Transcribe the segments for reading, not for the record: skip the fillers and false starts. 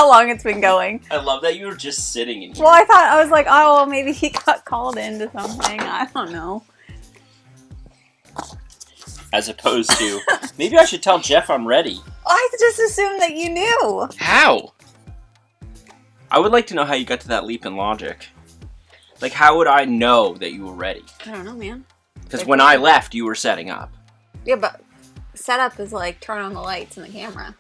how long it's been going. I love that you were just sitting in here. Well, I was like, oh, well, maybe he got called into something. I don't know. As opposed to, maybe I should tell Jeff I'm ready. I just assumed that you knew. How? I would like to know how you got to that leap in logic. Like, how would I know that you were ready? I don't know, man. Because when I left, you were setting up. Yeah, but setup is like turn on the lights and the camera.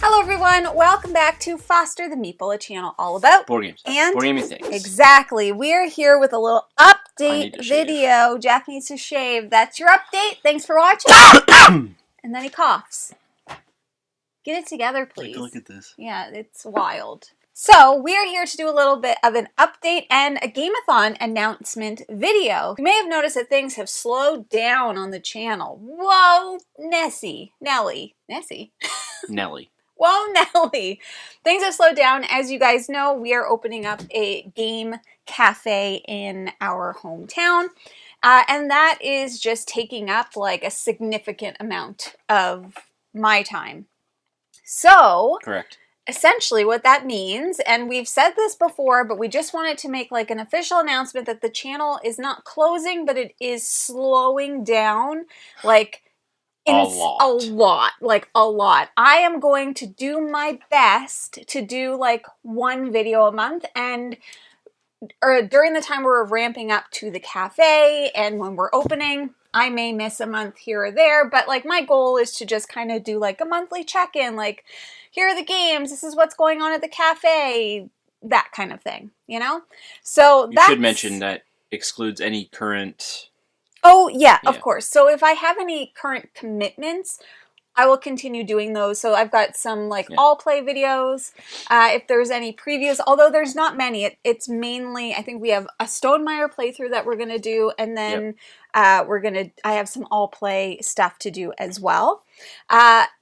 Hello everyone, welcome back to Foster the Meeple, a channel all about board games. And board gaming things. Exactly. We're here with a little update video. Jeff needs to shave. That's your update. Thanks for watching. And then he coughs. Get it together, please. Take a look at this. Yeah, it's wild. So, we're here to do a little bit of an update and a Gameathon announcement video. You may have noticed that things have slowed down on the channel. Whoa, Nessie. Nelly. Nessie? Nelly. Whoa, Nelly. Things have slowed down. As you guys know, we are opening up a game cafe in our hometown. And that is just taking up like a significant amount of my time. So, correct. Essentially what that means, and we've said this before, but we just wanted to make like an official announcement that the channel is not closing, but it is slowing down like a lot. I am going to do my best to do like one video a month, and or during the time we're ramping up to the cafe and when we're opening, I may miss a month here or there, but like my goal is to just kind of do like a monthly check-in, like here are the games, this is what's going on at the cafe, that kind of thing, you know? So you should mention that excludes any current... Oh, yeah, of course. So if I have any current commitments, I will continue doing those. So I've got some like all play videos. If there's any previews, although there's not many, it's mainly, I think we have a Stonemeyer playthrough that we're going to do. And then I have some all play stuff to do as well.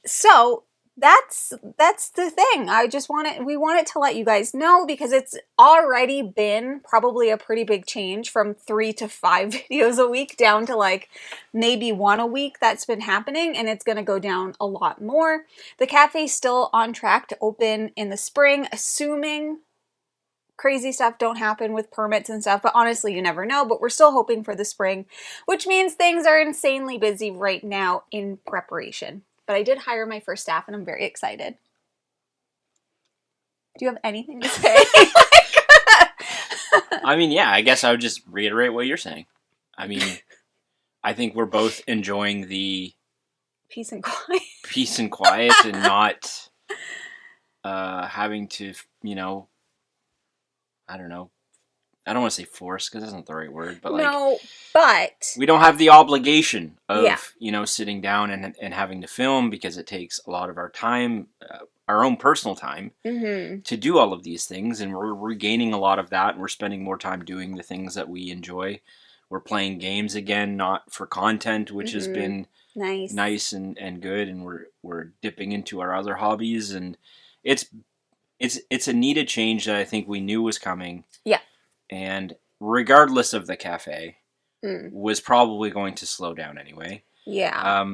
So that's the thing. We wanted to let you guys know because it's already been probably a pretty big change from 3 to 5 videos a week down to like maybe 1 a week that's been happening, and it's going to go down a lot more. The cafe's still on track to open in the spring, assuming crazy stuff don't happen with permits and stuff, but honestly you never know, but we're still hoping for the spring, which means things are insanely busy right now in preparation. But I did hire my first staff, and I'm very excited. Do you have anything to say? I mean, yeah, I guess I would just reiterate what you're saying. I mean, I think we're both enjoying the... Peace and quiet. Peace and quiet and not having to, you know, I don't know. I don't want to say force because that's not the right word, but like... No, but... We don't have the obligation of, you know, sitting down and having to film because it takes a lot of our time, our own personal time, to do all of these things, and we're regaining a lot of that, and we're spending more time doing the things that we enjoy. We're playing games again, not for content, which has been nice and good, and we're dipping into our other hobbies, and it's a needed change that I think we knew was coming. Yeah. And regardless of the cafe, was probably going to slow down anyway. Yeah.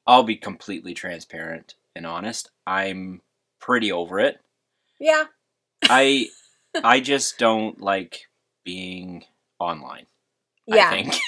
I'll be completely transparent and honest. I'm pretty over it. Yeah. I just don't being online. Yeah. I think.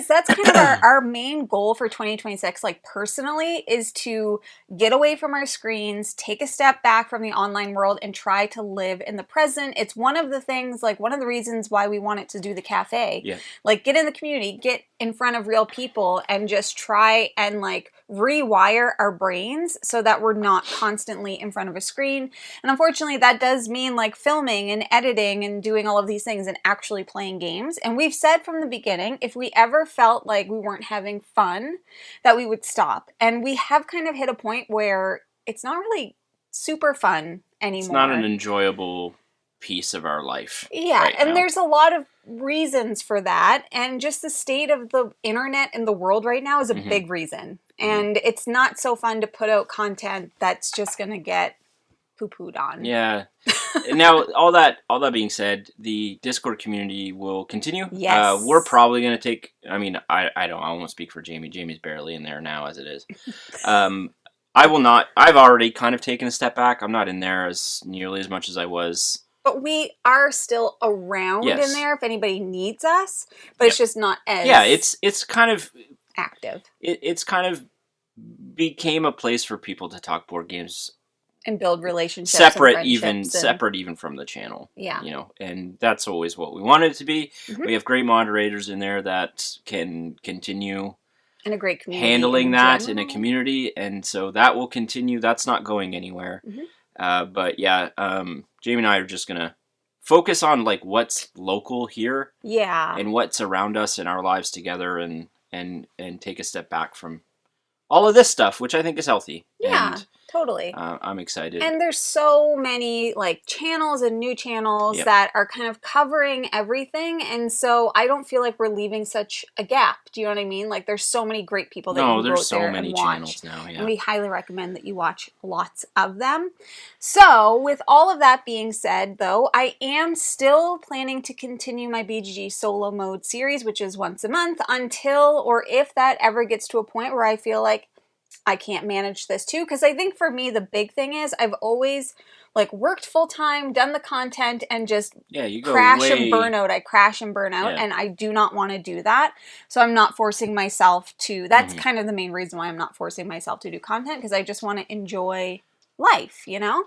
That's kind of our main goal for 2026, like personally, is to get away from our screens, take a step back from the online world, and try to live in the present. It's one of the things, like one of the reasons why we wanted to do the cafe. Yeah. Like get in the community, get in front of real people, and just try and like rewire our brains so that we're not constantly in front of a screen. And unfortunately, that does mean like filming and editing and doing all of these things and actually playing games. And we've said from the beginning, if we ever felt like we weren't having fun, that we would stop. And we have kind of hit a point where it's not really super fun anymore. It's not an enjoyable piece of our life. Yeah, right and now. There's a lot of reasons for that. And just the state of the internet and the world right now is a big reason. And it's not so fun to put out content that's just going to get poo-pooed on. Yeah. Now, all that being said, the Discord community will continue. Yes. We're probably going to take, I mean, I won't speak for Jamie. Jamie's barely in there now as it is. I will not, I've already kind of taken a step back. I'm not in there as nearly as much as I was. But we are still around in there if anybody needs us, but it's just not as... Yeah, it's kind of... active. It's kind of became a place for people to talk board games and build relationships separate even from the channel. Yeah. You know, and that's always what we want it to be. Mm-hmm. We have great moderators in there that can continue and a great community handling that in a community, and so that will continue. That's not going anywhere. Mm-hmm. But yeah, Jamie and I are just gonna focus on like what's local here. Yeah. And what's around us in our lives together, and take a step back from all of this stuff, which I think is healthy. Yeah, and, totally. I'm excited. And there's so many like channels and new channels that are kind of covering everything. And so I don't feel like we're leaving such a gap. Do you know what I mean? Like there's so many great people that you can go there and watch. Channels now, yeah. And we highly recommend that you watch lots of them. So with all of that being said, though, I am still planning to continue my BGG solo mode series, which is once a month, until or if that ever gets to a point where I feel like I can't manage this too. Because I think for me, the big thing is I've always like worked full time, done the content, and just crash and burn out. I crash and burn out, and I do not want to do that. So I'm not forcing myself to. That's kind of the main reason why I'm not forcing myself to do content, because I just want to enjoy life, you know?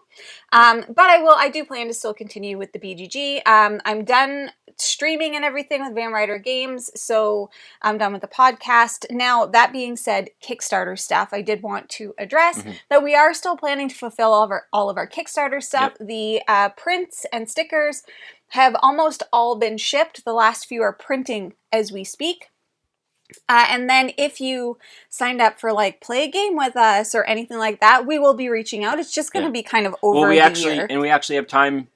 But I do plan to still continue with the BGG. I'm done streaming and everything with Van Ryder Games, so I'm done with the podcast. Now, that being said, Kickstarter stuff, I did want to address that we are still planning to fulfill all of our Kickstarter stuff. Yep. The prints and stickers have almost all been shipped. The last few are printing as we speak. And then if you signed up for like play a game with us or anything like that, we will be reaching out. It's just going to be kind of over the year. And we actually have time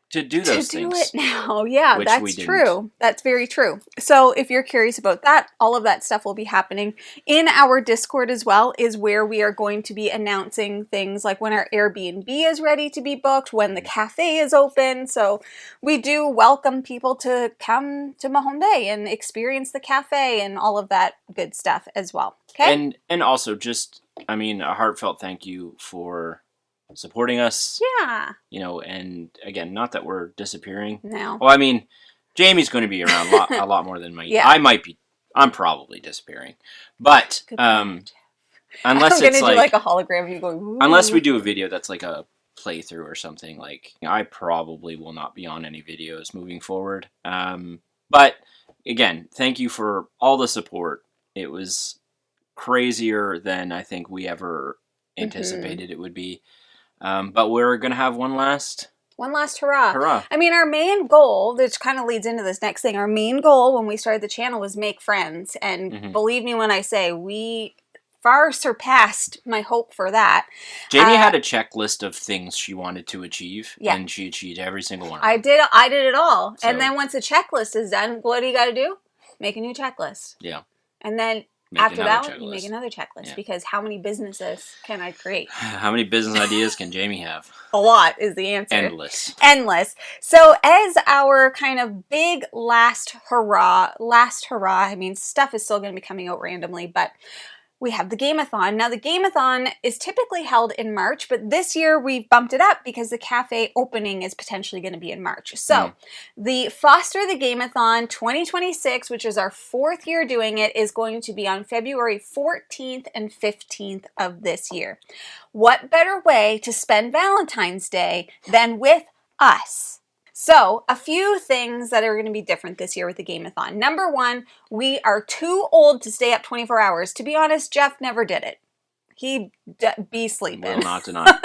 to do those things. To do it now. Yeah, that's true. That's very true. So if you're curious about that, all of that stuff will be happening in our Discord as well, is where we are going to be announcing things like when our Airbnb is ready to be booked, when the cafe is open. So we do welcome people to come to Mahone Bay and experience the cafe and all of that good stuff as well. Okay. And also just, I mean, a heartfelt thank you for supporting us. Yeah. You know, and again, not that we're disappearing. No. Well, I mean, Jamie's going to be around a lot more than me. Yeah. I'm probably disappearing. But unless it's do like a hologram of you going, ooh. Unless we do a video that's like a playthrough or something, like I probably will not be on any videos moving forward. But again, thank you for all the support. It was crazier than I think we ever anticipated it would be. But we're going to have one last hurrah. Hurrah. I mean, our main goal, which kind of leads into this next thing, our main goal when we started the channel was make friends. And believe me when I say we far surpassed my hope for that. Jamie had a checklist of things she wanted to achieve, and she achieved every single one of them. I did it all. So, and then once the checklist is done, what do you got to do? Make a new checklist. Yeah. And then after that, you make another checklist, because how many businesses can I create? How many business ideas can Jamie have? A lot is the answer. Endless. So as our kind of big last hurrah, I mean, stuff is still going to be coming out randomly, but we have the Gameathon. Now, the Gameathon is typically held in March, but this year we've bumped it up because the cafe opening is potentially going to be in March. So, the Foster the Meeple 2026, which is our 4th year doing it, is going to be on February 14th and 15th of this year. What better way to spend Valentine's Day than with us? So, a few things that are going to be different this year with the Gameathon. Number one, we are too old to stay up 24 hours. To be honest, Jeff never did it. He'd be sleeping. Will not deny.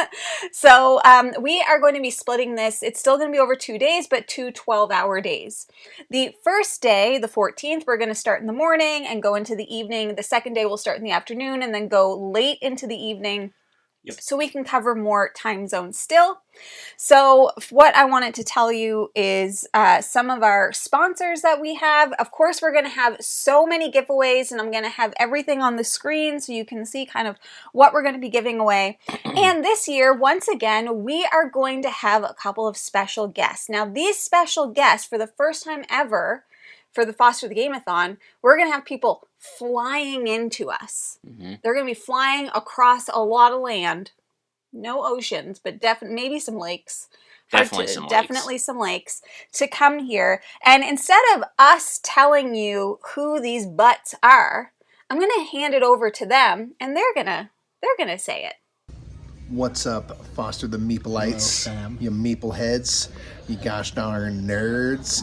So, we are going to be splitting this. It's still going to be over 2 days, but 2 12-hour days. The first day, the 14th, we're going to start in the morning and go into the evening. The second day, we'll start in the afternoon and then go late into the evening. Yep. So we can cover more time zones still. So what I wanted to tell you is some of our sponsors that we have. Of course, we're going to have so many giveaways, and I'm going to have everything on the screen so you can see kind of what we're going to be giving away. And this year, once again, we are going to have a couple of special guests. Now, these special guests, for the first time ever, for the Foster the Gameathon, we're going to have people flying into us. They're going to be flying across a lot of land. No oceans, but maybe some lakes. Definitely some lakes to come here. And instead of us telling you who these butts are, I'm going to hand it over to them, and they're gonna say it. What's up, Foster the Meepleites, you Meeple heads, you gosh darn nerds.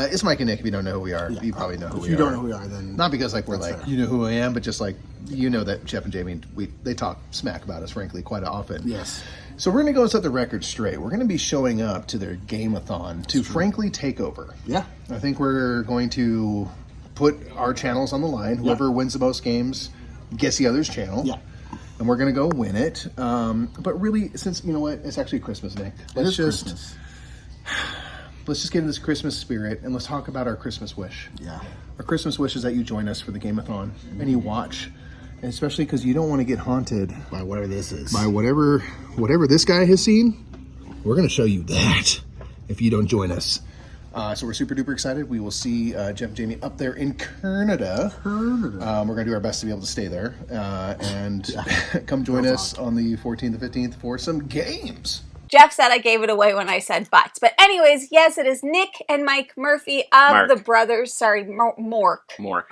It's Mike and Nick. If you don't know who we are, you probably know who we are. If you don't know who we are, then not because like we're like fair. You know who I am, but just like you know that Jeff and Jamie, they talk smack about us, frankly, quite often. Yes. So we're gonna go and set the record straight. We're gonna be showing up to their Gameathon to frankly take over. Yeah. I think we're going to put our channels on the line. Whoever wins the most games gets the other's channel. Yeah. And we're gonna go win it. But really, since you know what, it's actually Christmas, Nick. Let's just get into this Christmas spirit and let's talk about our Christmas wish. Yeah. Our Christmas wish is that you join us for the Gameathon and you watch, and especially because you don't want to get haunted by whatever this is. By whatever this guy has seen. We're gonna show you that if you don't join us. So we're super duper excited. We will see Jeff and Jamie up there in Canada. We're going to do our best to be able to stay there. And come join us on the 14th and 15th for some games. Jeff said I gave it away when I said butts. But anyways, yes, it is Nick and Mike Murphy of the brothers. Sorry, Mork.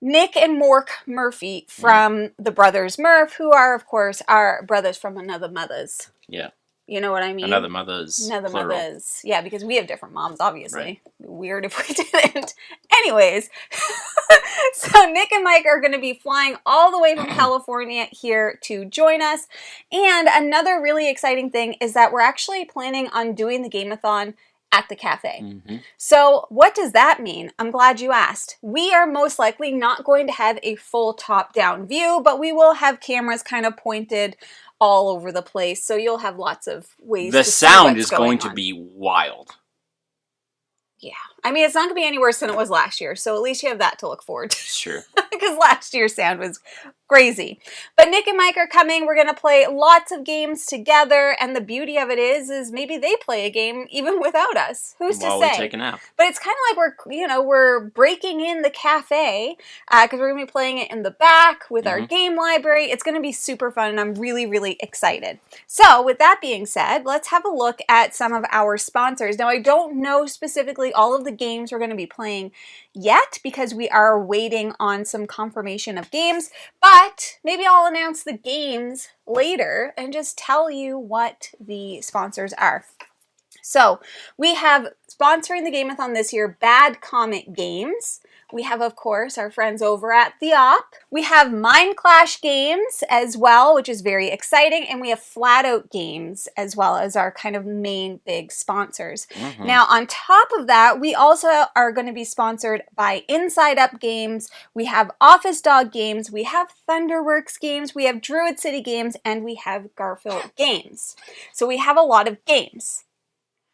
Nick and Mork Murphy from the brothers Murph, who are, of course, our brothers from another mother's. Yeah. You know what I mean? Another mother's. Yeah, because we have different moms, obviously. Right. Weird if we didn't. Anyways, so Nick and Mike are going to be flying all the way from California here to join us. And another really exciting thing is that we're actually planning on doing the Gameathon at the cafe. So what does that mean? I'm glad you asked. We are most likely not going to have a full top-down view, but we will have cameras kind of pointed all over the place, so you'll have lots of ways to see what's going on. The sound is going to be wild. Yeah. I mean, it's not going to be any worse than it was last year, so at least you have that to look forward to. Sure. Because last year's sound was crazy. But Nick and Mike are coming. We're going to play lots of games together, and the beauty of it is maybe they play a game even without us. Who's to say? While we take a nap. But it's kind of like we're breaking in the cafe because we're going to be playing it in the back with our game library. It's going to be super fun, and I'm really, really excited. So with that being said, let's have a look at some of our sponsors. Now, I don't know specifically all of the games we're going to be playing yet because we are waiting on some confirmation of games, but maybe I'll announce the games later and just tell you what the sponsors are. So we have sponsoring the Gameathon this year, Bad Comet Games. We have, of course, our friends over at the Op. We have Mind Clash Games as well, which is very exciting. And we have Flat Out Games as well as our kind of main big sponsors. Now, on top of that, we also are going to be sponsored by Inside Up Games. We have Office Dog Games. We have Thunderworks Games. We have Druid City Games. And we have Garfield Games. So we have a lot of games.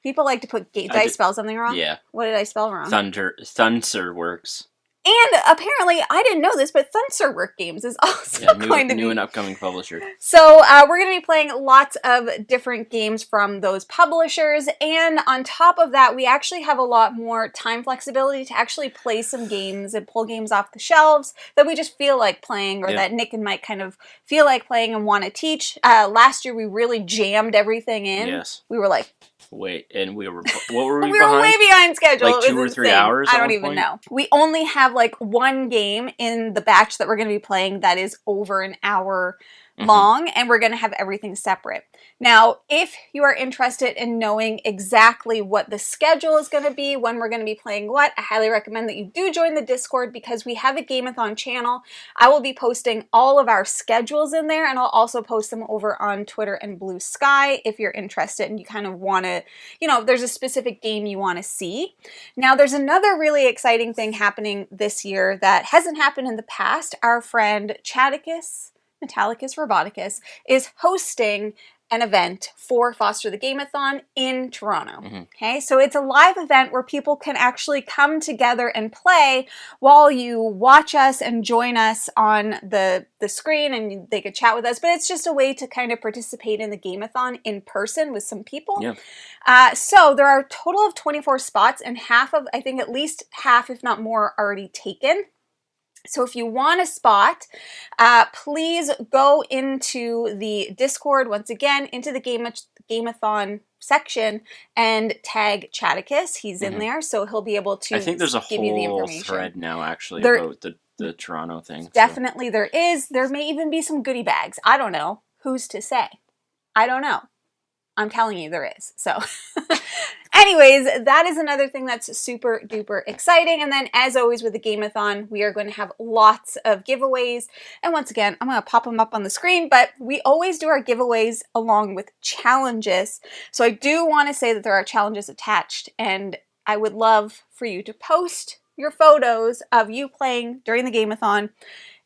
People like to put did I spell something wrong? Yeah. What did I spell wrong? Thunderworks. And apparently, I didn't know this, but Thunderworks Games is also going to be new and upcoming publisher. So we're going to be playing lots of different games from those publishers. And on top of that, we actually have a lot more time flexibility to actually play some games and pull games off the shelves that we just feel like playing or that Nick and Mike kind of feel like playing and want to teach. Last year, we really jammed everything in. Yes. We were like, wait, and what were we we were way behind schedule. Like 2 or 3 hours? I don't even know. We only have like one game in the batch that we're going to be playing that is over an hour long, and we're going to have everything separate. Now, if you are interested in knowing exactly what the schedule is going to be, when we're going to be playing what, I highly recommend that you do join the Discord because we have a Gameathon channel. I will be posting all of our schedules in there, and I'll also post them over on Twitter and Blue Sky if you're interested and you kind of want to, if there's a specific game you want to see. Now, there's another really exciting thing happening this year that hasn't happened in the past. Our friend Chadicus Metallicus Roboticus, is hosting an event for Foster the Gameathon in Toronto. Okay, so it's a live event where people can actually come together and play while you watch us and join us on the screen, and they could chat with us, but it's just a way to kind of participate in the Gameathon in person with some people. So there are a total of 24 spots, and I think at least half, if not more, are already taken. So if you want a spot, please go into the Discord, once again, into the Gameathon section, and tag Chaticus. He's in there, so he'll be able to I think there's a give you the whole information. thread now, actually, about the Toronto thing. Definitely there is. There may even be some goodie bags. I don't know. Who's to say? I don't know. I'm telling you there is. So anyways, that is another thing that's super duper exciting. And then as always with the Gameathon, we are going to have lots of giveaways. And once again, I'm going to pop them up on the screen, but we always do our giveaways along with challenges. So I do want to say that there are challenges attached, and I would love for you to post your photos of you playing during the Gameathon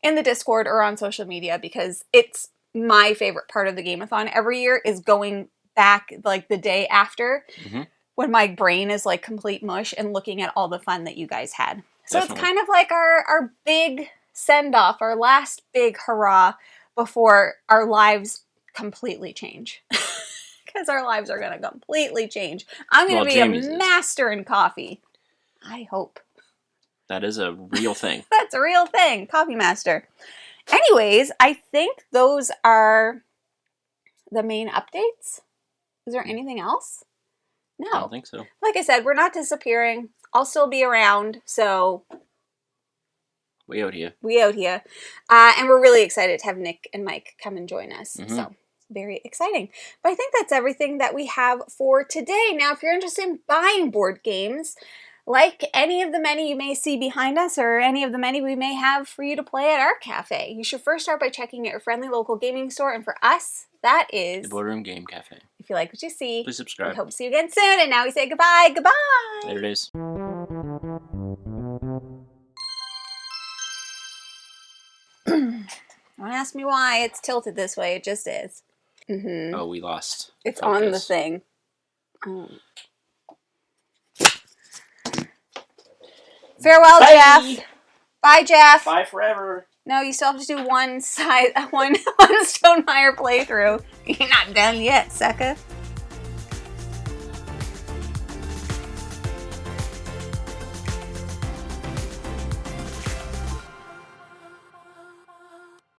in the Discord or on social media, because it's my favorite part of the Gameathon every year is going back like the day after when my brain is like complete mush and looking at all the fun that you guys had. So It's kind of like our big send-off, our last big hurrah before our lives completely change. Because our lives are going to completely change. I'm going to be a master in coffee. I hope. That is a real thing. That's a real thing. Coffee master. Anyways, I think those are the main updates. Is there anything else? No. I don't think so. Like I said, we're not disappearing. I'll still be around, so... We out here. And we're really excited to have Nick and Mike come and join us. So, very exciting. But I think that's everything that we have for today. Now, if you're interested in buying board games, like any of the many you may see behind us, or any of the many we may have for you to play at our cafe, you should first start by checking out your friendly local gaming store. And for us, that is the Boardroom Game Cafe. If you like what you see, please subscribe. We hope to see you again soon. And now we say goodbye. Goodbye. There it is. Don't ask me why it's tilted this way. It just is. Oh, we lost. It's focus. On the thing. Farewell, Bye. Jeff. Bye, Jeff. Bye forever. No, you still have to do one Stonemaier playthrough. You're not done yet, sucker.